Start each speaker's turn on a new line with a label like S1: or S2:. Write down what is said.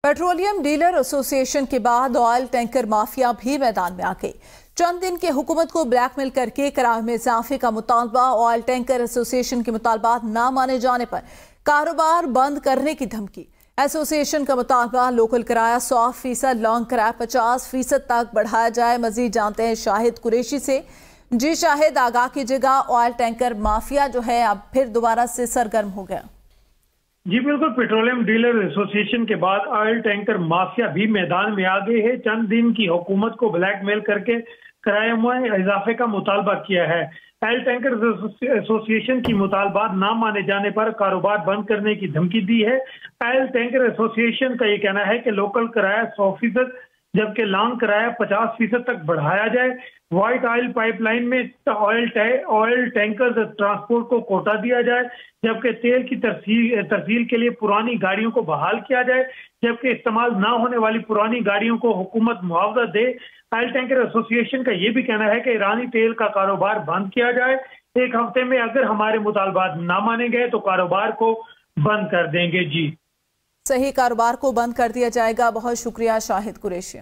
S1: Petroleum dealer association के बाद oil tanker mafia भी मैदान में आ गई। चंद दिन के हुकूमत को ब्लैकमेल करके किराए में इजाफे का मुतालबा, ऑयल टैंकर एसोसिएशन के मुतालबात ना माने जाने पर कारोबार बंद करने की धमकी। एसोसिएशन का मुतालबा लोकल किराया 100%, लॉन्ग किराया 50% तक बढ़ाया जाए। मजीद जानते हैं शाहिद कुरैशी से। जी शाहिद, आगाह कीजिएगा, ऑयल टैंकर माफिया जो है अब फिर दोबारा से सरगर्म हो गया।
S2: जी बिल्कुल, पेट्रोलियम डीलर एसोसिएशन के बाद ऑयल टैंकर माफिया भी मैदान में आ गए है। चंद दिन की हुकूमत को ब्लैकमेल करके किराए में इजाफे का मुतालबा किया है। ऑयल टैंकर एसोसिएशन की मुतालबात ना माने जाने पर कारोबार बंद करने की धमकी दी है। ऑयल टैंकर एसोसिएशन का ये कहना है कि लोकल किराया 100%, जबकि लॉन्ग किराया 50% तक बढ़ाया जाए। व्हाइट ऑयल पाइपलाइन में ऑयल टैंकर ट्रांसपोर्ट को कोटा दिया जाए, जबकि तेल की तरसील के लिए पुरानी गाड़ियों को बहाल किया जाए, जबकि इस्तेमाल ना होने वाली पुरानी गाड़ियों को हुकूमत मुआवजा दे। ऑयल टैंकर एसोसिएशन का ये भी कहना है कि ईरानी तेल का कारोबार बंद किया जाए। एक हफ्ते में अगर हमारे मुतालबात ना माने गए तो कारोबार को बंद कर देंगे। जी
S1: सही, कारोबार को बंद कर दिया जाएगा। बहुत शुक्रिया शाहिद कुरैशी।